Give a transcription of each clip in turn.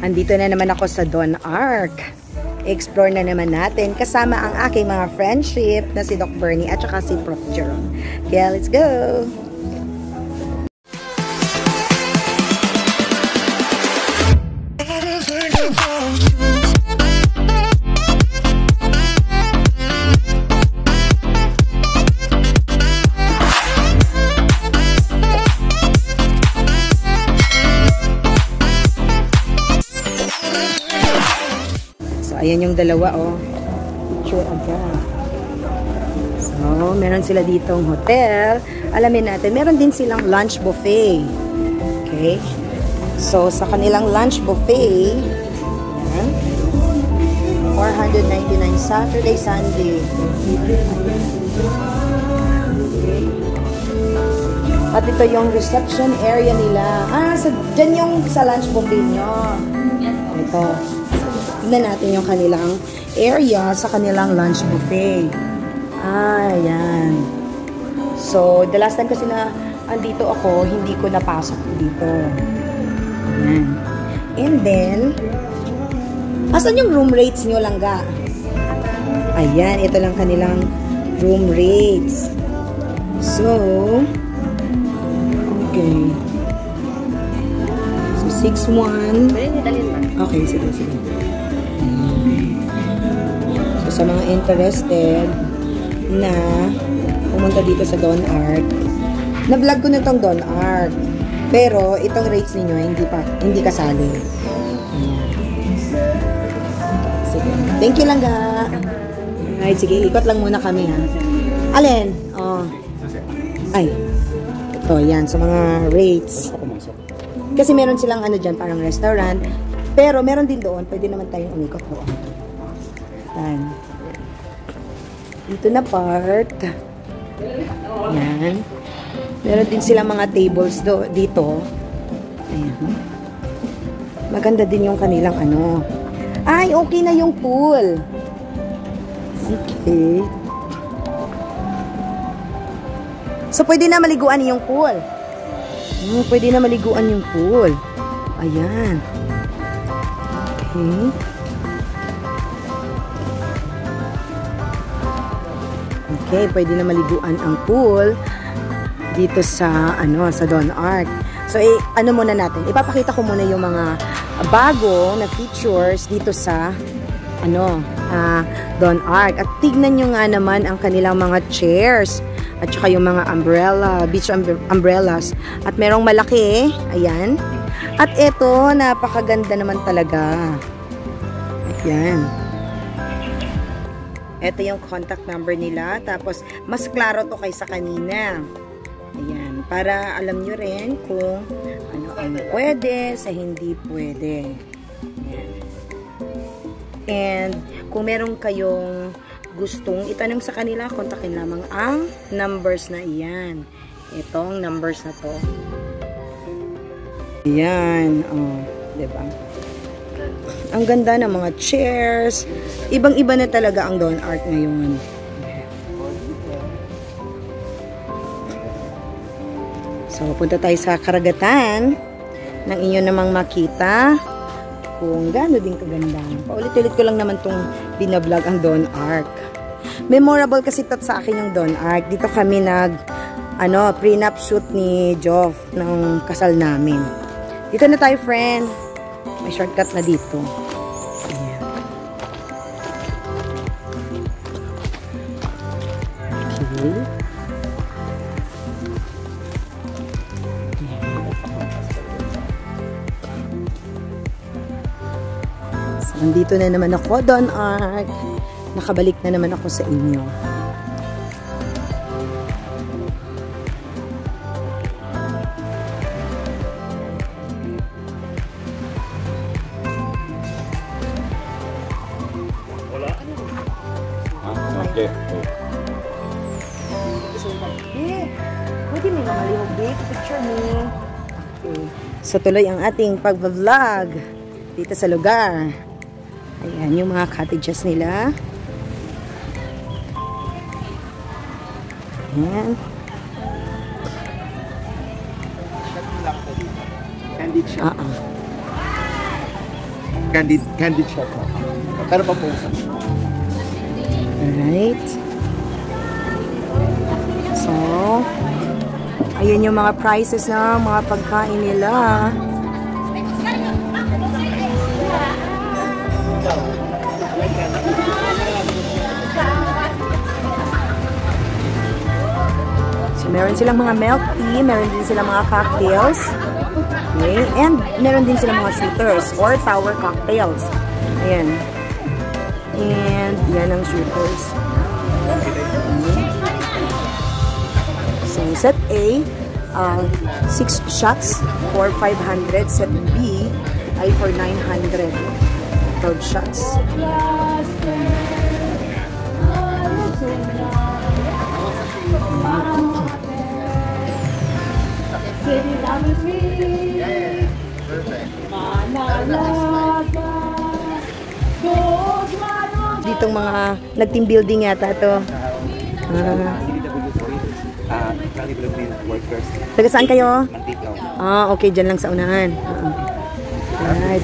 Andito na naman ako sa Don Arc. Explore na naman natin kasama ang aking mga friendship na si Doc Bernie at saka si Prof. Jerome. Kaya let's go! Ayan yung dalawa, oh. Picture agad. So, meron sila ditong hotel. Alamin natin, meron din silang lunch buffet. Okay? So, sa kanilang lunch buffet, ayan, 499 Saturday, Sunday. At ito yung reception area nila. Dyan yung sa lunch buffet nyo. Ito. Tignan natin yung kanilang area sa kanilang lunch buffet. Ayan. So, the last time kasi na andito ako, hindi ko napasok dito. Ayan. And then, asan yung room rates nyo, langga? Ayan, ito lang kanilang room rates. So, okay. So, 6-1. Okay, sige. So, sa mga interested na pumunta dito sa Don Arc, na-vlog ko na itong Don Arc. Pero, itong rates ninyo, hindi kasali. Sige. Thank you lang, ga. Alright, sige. Ikot lang muna kami, ha. Alin? Oh. Ay. Ito, yan. Sa mga rates. Kasi meron silang ano dyan, parang restaurant. Pero, meron din doon. Pwede naman tayong umikot doon. Yan. Dito na part. Yan. Meron din silang mga tables dito. Ayan. Maganda din yung kanilang ano. Ay, okay na yung pool. Okay. So, pwede na maliguan yung pool. Pwede na maliguan yung pool. Ayan. Okay. Okay, pwede na maliguan ang pool dito sa sa Don Arc. So, ano muna natin? Ipapakita ko muna yung mga bago na features dito sa Don Arc. At tignan nyo nga naman ang kanilang mga chairs at saka yung mga umbrella, beach umbrellas. At merong malaki, ayan. At ito, napakaganda naman talaga. Ayan. Ito yung contact number nila. Tapos, mas klaro to kaysa kanina. Ayan. Para alam nyo rin kung ano ang pwede sa hindi pwede. Ayan. And, kung meron kayong gustong itanong sa kanila, kontakin lamang ang numbers na iyan. Itong numbers na to. Ayan. Oh, diba? Ang ganda ng mga chairs. Ibang-iba na talaga ang Don Arc ngayon. So, punta tayo sa karagatan nang inyo namang makita kung gaano din kaganda. Paulit-ulit ko lang naman itong binablog ang Don Arc. Memorable kasi ito sa akin yung Don Arc. Dito kami prenup shoot ni Joff ng kasal namin. Dito na tayo, friend. May shortcut na dito. Ayan. Okay. So, nandito na naman ako, Don Arc. Nakabalik na naman ako sa inyo. Okay. Pwede may mamalihog dito. Picture me. Okay. So, tuloy ang ating pag-vlog dito sa lugar. Ayan, yung mga cottages nila. Ayan. Candied shop na. Pero pa po. Alright. So, ayun yung mga prices na mga pagkain nila. So, meron silang mga milk tea, meron din silang mga cocktails. Okay, and meron din silang mga shooters or tower cocktails. Ayan. And yan ang shooters. So, set A, 6 shots for 500. Set B ay for 900. 12 shots. Ditong mga nag-team building yata to. Taga saan kayo? Ah, okay, dyan lang sa unahan. Alright.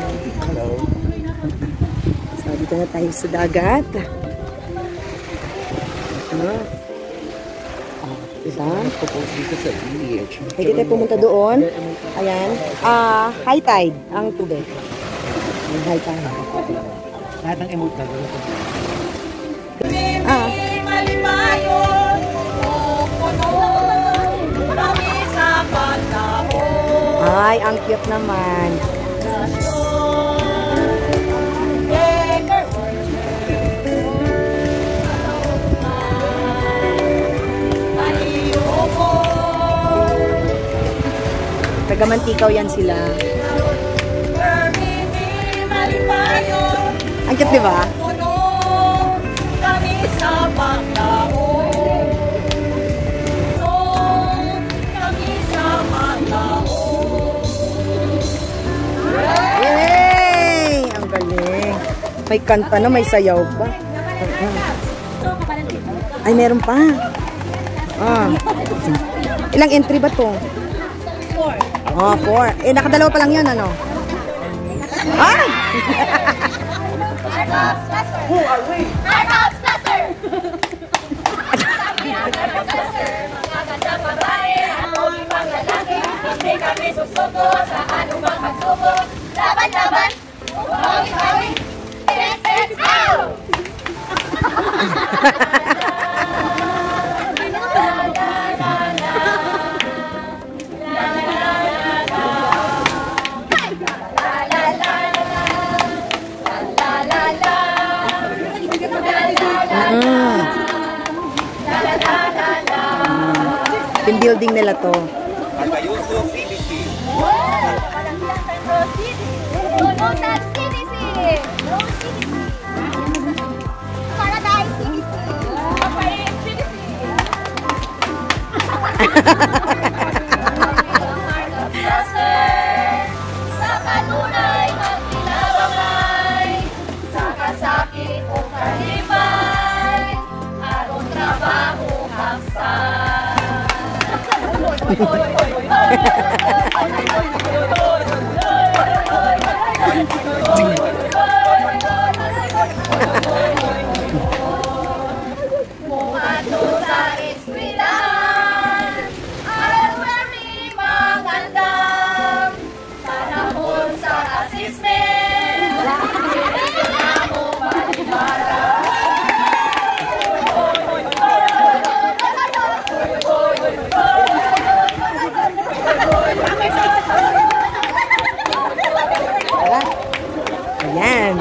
So, dito na tayo sa dagat. Diba? Pwede tayo pumunta doon. Ayan. High tide ang tubig. High tide. Lahat ng emote na gano'n. Ay, ang cute naman. Taga-Mantikaw yan sila. Ang cute, di ba? Yay! Ang galing. May kanta na, may sayaw pa. Ay, meron pa. Ilang entry ba to? 4. 4. Eh, nakadalawa pa lang yun, ano? Ay! Who are we? Our house cluster! Magaganda babae, ako ibang lalaki. Hindi kami susuko sa anumang magsuko. Laban-laban, umawi-awi, let's go! Team building nila to. Paradise CDC. Sa kanunay magtilabangay, sa kasakit o kalibay, arong trabaho haksan. Mumato sa eskwelahan, araw namin magandang panahon sa assessment. Kailangan mo malibara. Ayan.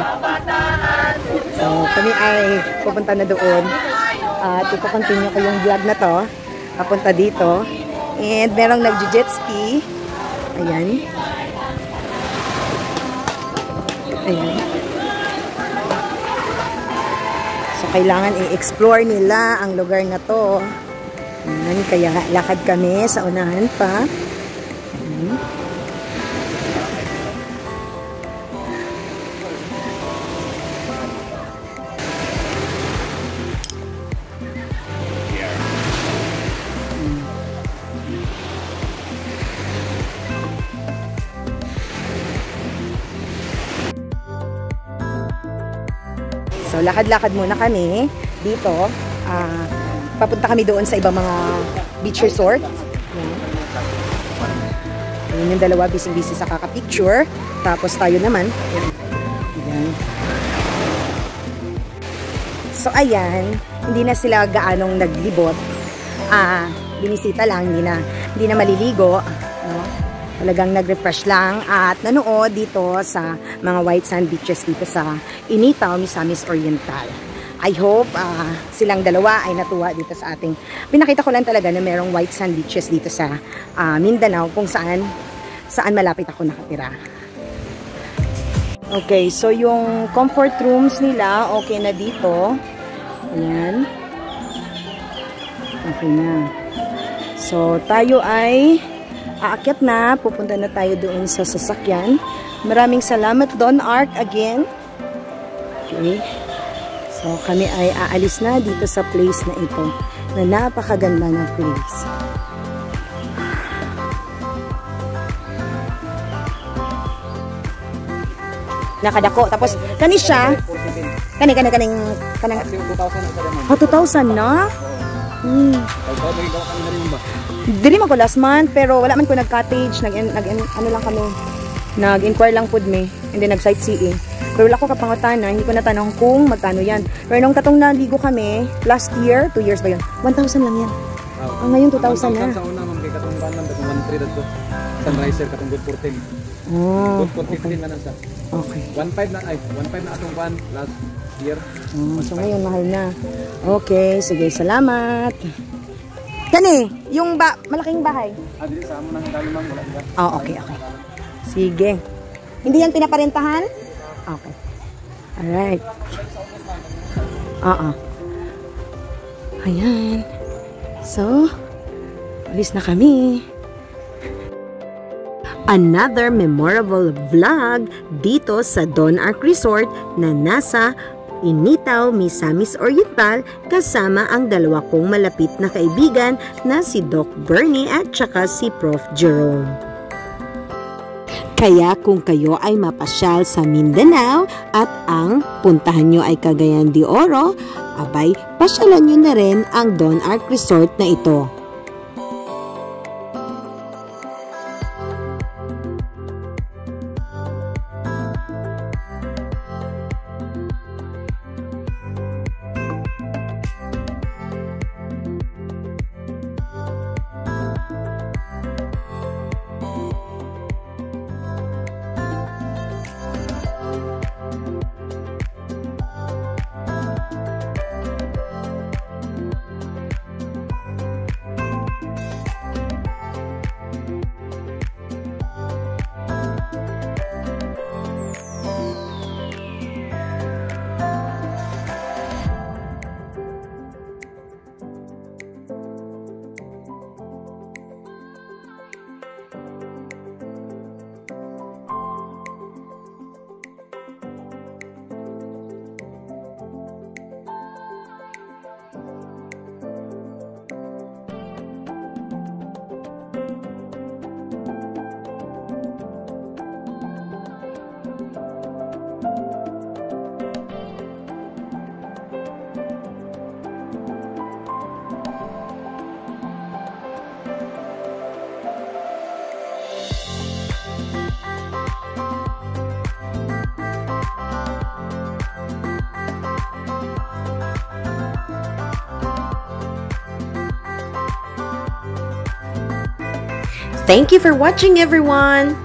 So, kami ay pupunta na doon. At ipakontinue ko yung vlog na to. Papunta dito. And merong nag-jet ski. Ayan. Ayan. So, kailangan i-explore nila ang lugar na to. Ayan. Kaya lakad kami sa unahan pa. Ayan. So, lakad-lakad muna kami dito. Papunta kami doon sa ibang mga beach resort. Ayan yung dalawa, busy-busy sa kaka-picture. Tapos tayo naman. Ayan. So, ayan. Hindi na sila gaanong naglibot. Binisita lang, hindi na maliligo. No? Talagang nag-refresh lang at nanood dito sa mga white sand beaches dito sa Initaw, Misamis Oriental. I hope silang dalawa ay natuwa dito sa ating... Pinakita ko lang talaga na merong white sand beaches dito sa Mindanao kung saan malapit ako nakatira. Okay, so yung comfort rooms nila, okay na dito. Ayan. Okay na. So, tayo ay aakyat na. Pupunta na tayo doon sa sasakyan. Maraming salamat, Don Arc, again. Okay. So, kami ay aalis na dito sa place na ito. Na napakaganda ng place. Nakadako. Tapos, kani siya. Kaning 2,000 na? Dili man ko last month, pero wala man ko nag-cottage, ano lang kami, nag-inquire lang food me, and then nag-sightseeing. Pero wala ko kapangutana, hindi ko natanong kung magkano yan. Pero nung katong naligo kami, last year, 2 years ba yun? 1,000 lang yan. Ngayon 2,000 na. Sa una, kay katong banan, katong 1,300 to. Sunriser, katong good 14. Good 15 na nasa. Okay. 1,500 na atong ban last year. So ngayon mahal na. Okay, sige, salamat. Kani, yung malaking bahay. Dili sa amo nang dalimang wala diba? Okay. Sige. Hindi yan pinaparentahan? Okay. Alright. Ayan. So, alis na kami. Another memorable vlog dito sa Don Arc Resort na nasa Initaw, Misamis Oriental kasama ang dalawa kong malapit na kaibigan na si Doc Bernie at saka si Prof. Jerome. Kaya kung kayo ay mapasyal sa Mindanao at ang puntahan nyo ay Cagayan de Oro, abay, pasyalan nyo na rin ang Don Arc Resort na ito. Thank you for watching, everyone!